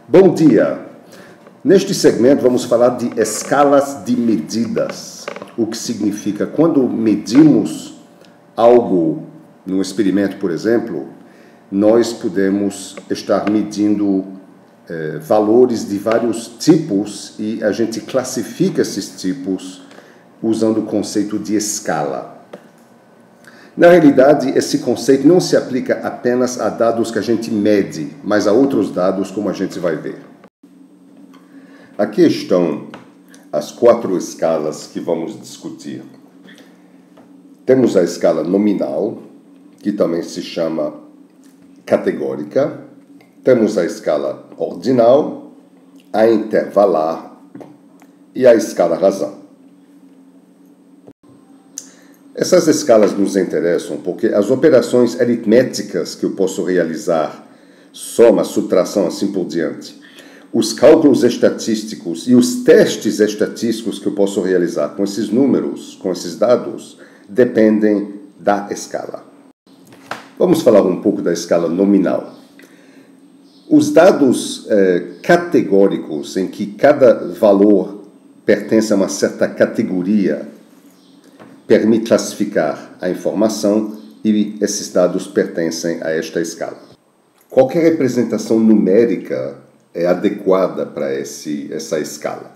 Bom dia! Neste segmento vamos falar de escalas de medidas, o que significa quando medimos algo num experimento, por exemplo, nós podemos estar medindo valores de vários tipos e a gente classifica esses tipos usando o conceito de escala. Na realidade, esse conceito não se aplica apenas a dados que a gente mede, mas a outros dados, como a gente vai ver. Aqui estão as 4 escalas que vamos discutir. Temos a escala nominal, que também se chama categórica. Temos a escala ordinal, a intervalar e a escala razão. Essas escalas nos interessam porque as operações aritméticas que eu posso realizar, soma, subtração, assim por diante, os cálculos estatísticos e os testes estatísticos que eu posso realizar com esses números, com esses dados, dependem da escala. Vamos falar um pouco da escala nominal. Os dados categóricos, em que cada valor pertence a uma certa categoria, permite classificar a informação e esses dados pertencem a esta escala. Qualquer representação numérica é adequada para essa escala.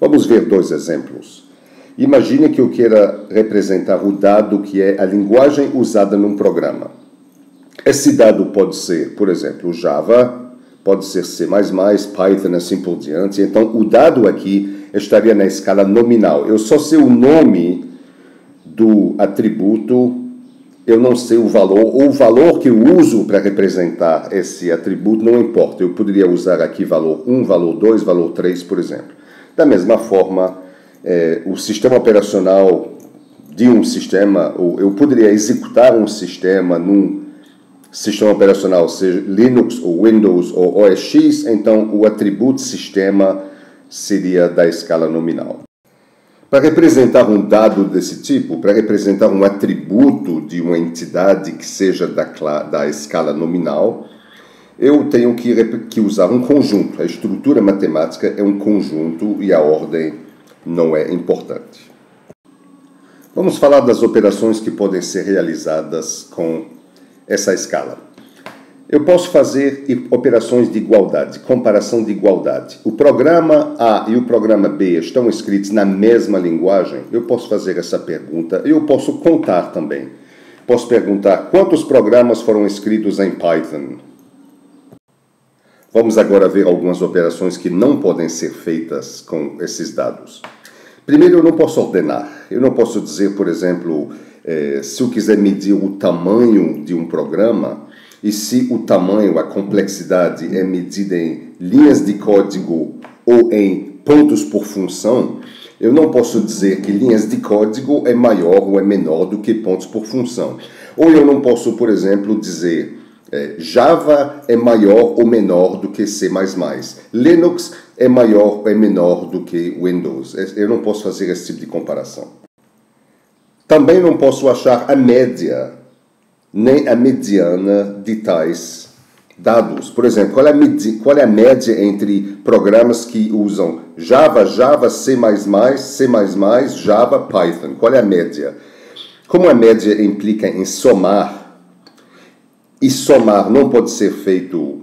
Vamos ver 2 exemplos. Imagine que eu queira representar o dado que é a linguagem usada num programa. Esse dado pode ser, por exemplo, Java, pode ser C++, Python, assim por diante. Então, o dado aqui estaria na escala nominal. Eu só sei o nome do atributo, eu não sei o valor, ou o valor que eu uso para representar esse atributo não importa. Eu poderia usar aqui valor 1, valor 2, valor 3, por exemplo. Da mesma forma, o sistema operacional de um sistema, ou eu poderia executar um sistema num sistema operacional, seja Linux ou Windows ou OS X, então o atributo sistema seria da escala nominal. Para representar um dado desse tipo, para representar um atributo de uma entidade que seja da escala nominal, eu tenho que usar um conjunto. A estrutura matemática é um conjunto e a ordem não é importante. Vamos falar das operações que podem ser realizadas com essa escala. Eu posso fazer operações de igualdade, comparação de igualdade. O programa A e o programa B estão escritos na mesma linguagem? Eu posso fazer essa pergunta. Eu posso contar também. Posso perguntar quantos programas foram escritos em Python. Vamos agora ver algumas operações que não podem ser feitas com esses dados. Primeiro, eu não posso ordenar. Eu não posso dizer, por exemplo, se eu quiser medir o tamanho de um programa, e se o tamanho, a complexidade é medida em linhas de código ou em pontos por função, eu não posso dizer que linhas de código é maior ou é menor do que pontos por função. Ou eu não posso, por exemplo, dizer Java é maior ou menor do que C++. Linux é maior ou é menor do que Windows. Eu não posso fazer esse tipo de comparação. Também não posso achar a média nem a mediana de tais dados. Por exemplo, qual é a média entre programas que usam Java, C++, C++, Java, Python? Qual é a média? Como a média implica em somar, e somar não pode ser feito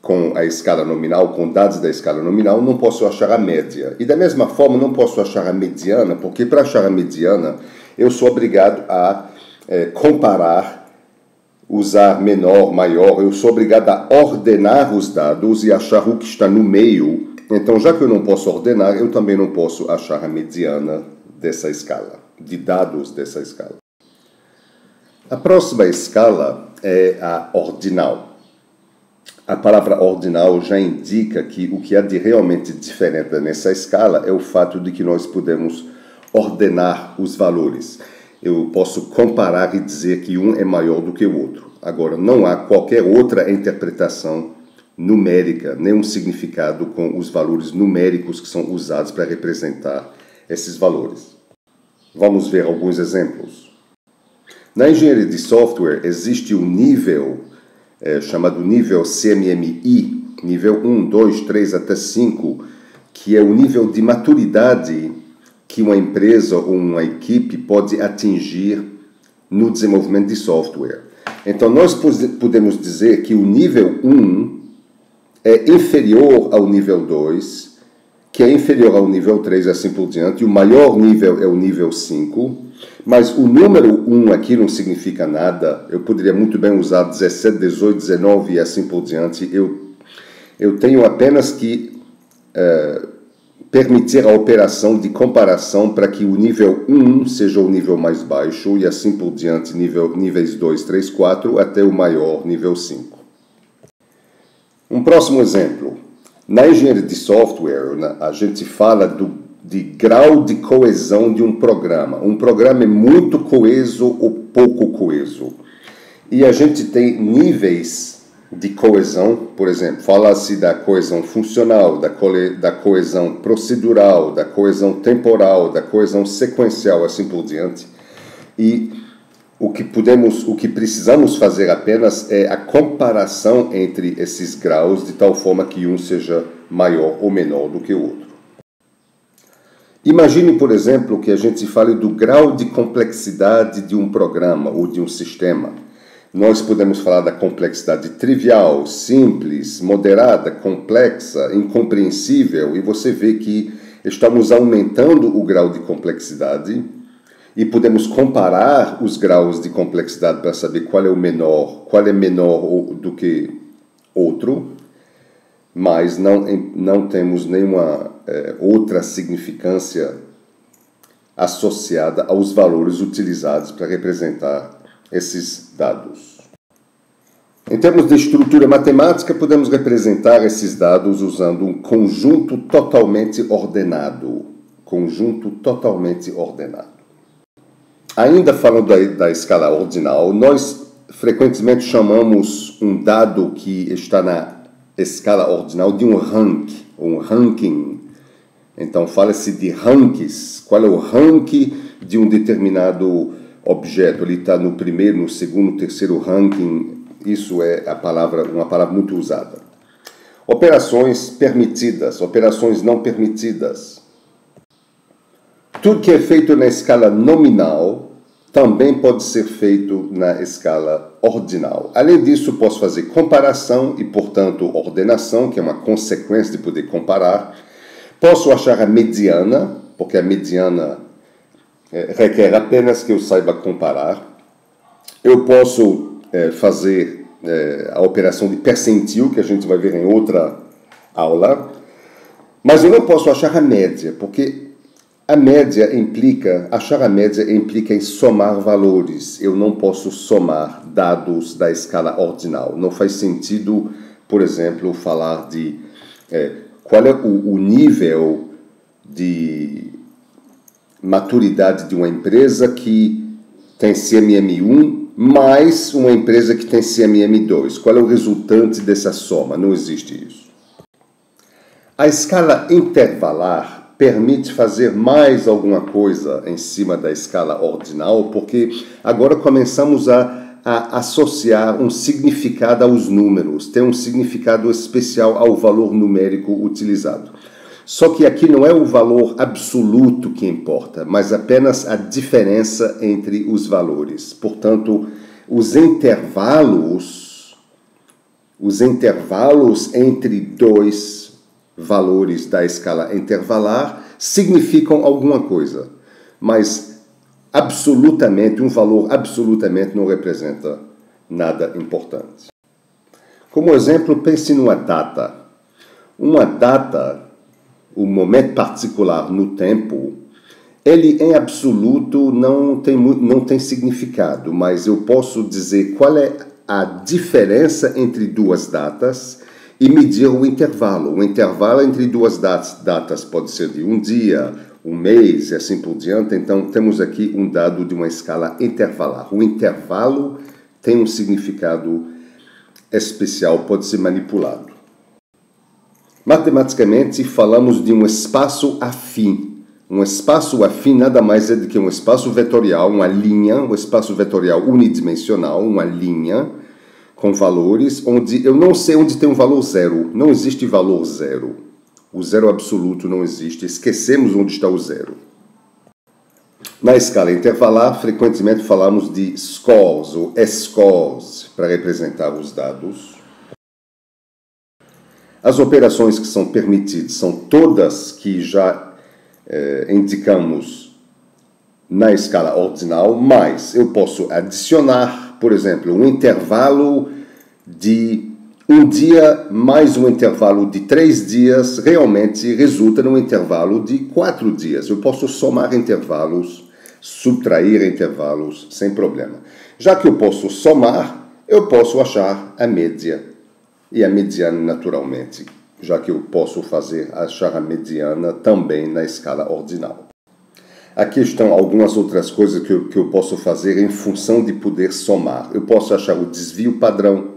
com a escala nominal, com dados da escala nominal, não posso achar a média. E da mesma forma, não posso achar a mediana, porque para achar a mediana, eu sou obrigado a comparar, usar menor, maior, eu sou obrigado a ordenar os dados e achar o que está no meio. Então, já que eu não posso ordenar, eu também não posso achar a mediana dessa escala, de dados dessa escala. A próxima escala é a ordinal. A palavra ordinal já indica que o que há de realmente diferente nessa escala é o fato de que nós podemos ordenar os valores. Eu posso comparar e dizer que um é maior do que o outro. Agora, não há qualquer outra interpretação numérica, nenhum significado com os valores numéricos que são usados para representar esses valores. Vamos ver alguns exemplos. Na engenharia de software existe um nível chamado nível CMMI, nível 1, 2, 3 até 5, que é o nível de maturidade que uma empresa ou uma equipe pode atingir no desenvolvimento de software. Então, nós podemos dizer que o nível 1 é inferior ao nível 2, que é inferior ao nível 3 e assim por diante, e o maior nível é o nível 5, mas o número 1 aqui não significa nada. Eu poderia muito bem usar 17, 18, 19 e assim por diante. Eu tenho apenas que permitir a operação de comparação para que o nível 1 seja o nível mais baixo e assim por diante, níveis 2, 3, 4, até o maior, nível 5. Um próximo exemplo. Na engenharia de software, a gente fala de grau de coesão de um programa. Um programa é muito coeso ou pouco coeso. E a gente tem níveis de coesão, por exemplo, fala-se da coesão funcional, da coesão procedural, da coesão temporal, da coesão sequencial, assim por diante. E o que precisamos fazer apenas é a comparação entre esses graus, de tal forma que um seja maior ou menor do que o outro. Imagine, por exemplo, que a gente fale do grau de complexidade de um programa ou de um sistema. Nós podemos falar da complexidade trivial, simples, moderada, complexa, incompreensível, e você vê que estamos aumentando o grau de complexidade e podemos comparar os graus de complexidade para saber qual é menor do que outro, mas não temos nenhuma outra significância associada aos valores utilizados para representar esses dados. Em termos de estrutura matemática, podemos representar esses dados usando um conjunto totalmente ordenado. Ainda falando da escala ordinal, nós frequentemente chamamos um dado que está na escala ordinal de um ranking. Então, fala-se de rankings. Qual é o ranking de um determinado objeto? Ele está no primeiro, no segundo, terceiro ranking. Isso é uma palavra muito usada. Operações permitidas, operações não permitidas. Tudo que é feito na escala nominal também pode ser feito na escala ordinal. Além disso, posso fazer comparação e, portanto, ordenação, que é uma consequência de poder comparar. Posso achar a mediana, porque a mediana requer apenas que eu saiba comparar. Eu posso fazer a operação de percentil, que a gente vai ver em outra aula, mas eu não posso achar a média, porque achar a média implica em somar valores. Eu não posso somar dados da escala ordinal. Não faz sentido, por exemplo, falar de qual é o nível de maturidade de uma empresa que tem CMM1 mais uma empresa que tem CMM2. Qual é o resultante dessa soma? Não existe isso. A escala intervalar permite fazer mais alguma coisa em cima da escala ordinal, porque agora começamos a associar um significado aos números, tem um significado especial ao valor numérico utilizado. Só que aqui não é o valor absoluto que importa, mas apenas a diferença entre os valores. Portanto, os intervalos entre dois valores da escala intervalar significam alguma coisa, mas um valor absolutamente não representa nada importante. Como exemplo, pense numa data. Uma data, um momento particular no tempo, ele em absoluto não tem significado, mas eu posso dizer qual é a diferença entre duas datas e medir o intervalo. O intervalo entre duas datas pode ser de um dia, um mês e assim por diante. Então, temos aqui um dado de uma escala intervalar. O intervalo tem um significado especial, pode ser manipulado. Matematicamente, falamos de um espaço afim. Um espaço afim nada mais é do que um espaço vetorial, uma linha, um espaço vetorial unidimensional, uma linha, com valores onde eu não sei onde tem um valor zero. Não existe valor zero. O zero absoluto não existe. Esquecemos onde está o zero. Na escala intervalar, frequentemente falamos de scores ou scores para representar os dados. As operações que são permitidas são todas que já indicamos na escala ordinal, mas eu posso adicionar, por exemplo, um intervalo de um dia mais um intervalo de 3 dias, realmente resulta num intervalo de 4 dias. Eu posso somar intervalos, subtrair intervalos, sem problema. Já que eu posso somar, eu posso achar a média e a mediana naturalmente, já que eu posso achar a mediana também na escala ordinal. Aqui estão algumas outras coisas que eu posso fazer em função de poder somar. Eu posso achar o desvio padrão,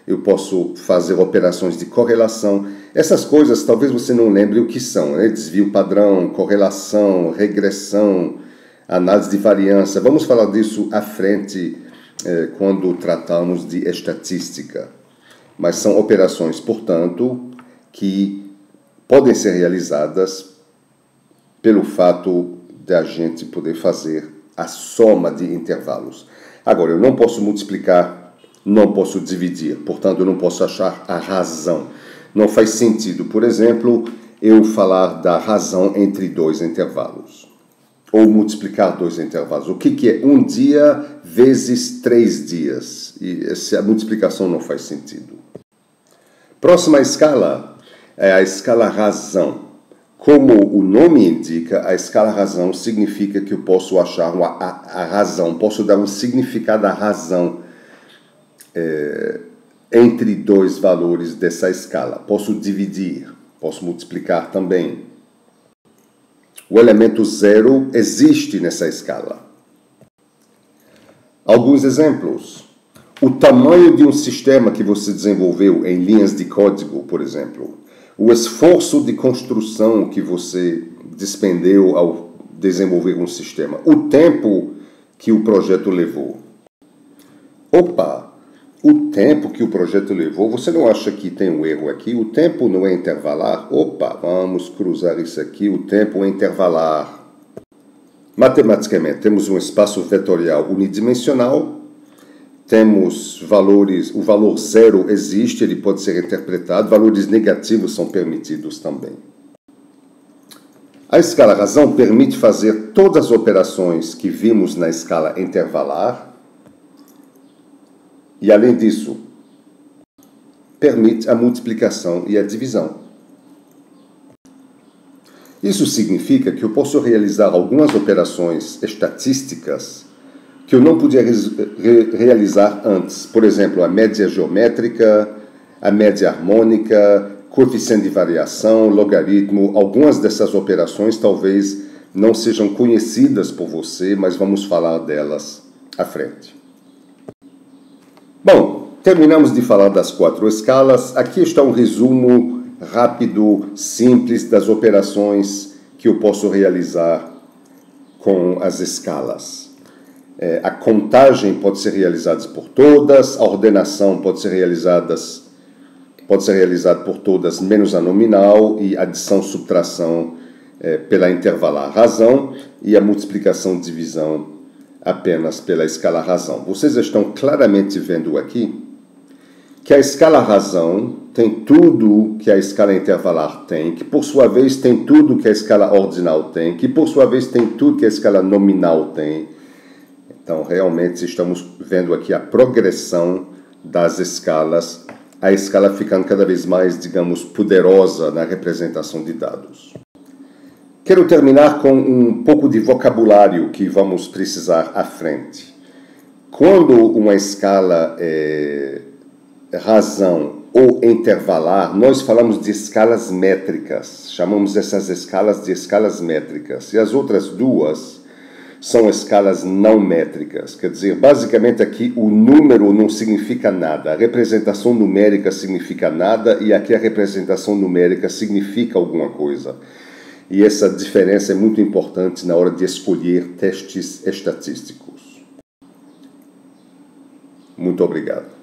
eu posso fazer operações de correlação. Essas coisas talvez você não lembre o que são, né? Desvio padrão, correlação, regressão, análise de variância. Vamos falar disso à frente quando tratamos de estatística. Mas são operações, portanto, que podem ser realizadas pelo fato de a gente poder fazer a soma de intervalos. Agora, eu não posso multiplicar, não posso dividir, portanto, eu não posso achar a razão. Não faz sentido, por exemplo, eu falar da razão entre 2 intervalos, ou multiplicar 2 intervalos. O que é 1 dia vezes 3 dias? E essa multiplicação não faz sentido. Próxima escala é a escala razão. Como o nome indica, a escala razão significa que eu posso achar a razão, posso dar um significado à razão entre 2 valores dessa escala. Posso dividir, posso multiplicar também. O elemento zero existe nessa escala. Alguns exemplos. O tamanho de um sistema que você desenvolveu em linhas de código, por exemplo. O esforço de construção que você despendeu ao desenvolver um sistema. O tempo que o projeto levou. Opa! O tempo que o projeto levou, você não acha que tem um erro aqui? O tempo não é intervalar? Opa, vamos cruzar isso aqui. O tempo é intervalar. Matematicamente, temos um espaço vetorial unidimensional. Temos valores, o valor zero existe, ele pode ser interpretado, valores negativos são permitidos também. A escala razão permite fazer todas as operações que vimos na escala intervalar e, além disso, permite a multiplicação e a divisão. Isso significa que eu posso realizar algumas operações estatísticas que eu não podia realizar antes. Por exemplo, a média geométrica, a média harmônica, coeficiente de variação, logaritmo. Algumas dessas operações talvez não sejam conhecidas por você, mas vamos falar delas à frente. Bom, terminamos de falar das 4 escalas. Aqui está um resumo rápido, simples das operações que eu posso realizar com as escalas. A contagem pode ser realizada por todas, a ordenação pode ser realizada por todas, menos a nominal, e adição, subtração pela intervalar razão, e a multiplicação, divisão apenas pela escala razão. Vocês estão claramente vendo aqui que a escala razão tem tudo que a escala intervalar tem, que por sua vez tem tudo que a escala ordinal tem, que por sua vez tem tudo que a escala nominal tem. Então, realmente, estamos vendo aqui a progressão das escalas, a escala ficando cada vez mais, digamos, poderosa na representação de dados. Quero terminar com um pouco de vocabulário que vamos precisar à frente. Quando uma escala é razão ou intervalar, nós falamos de escalas métricas, chamamos essas escalas de escalas métricas, e as outras duas são escalas não métricas. Quer dizer, basicamente aqui o número não significa nada, a representação numérica significa nada e aqui a representação numérica significa alguma coisa. E essa diferença é muito importante na hora de escolher testes estatísticos. Muito obrigado.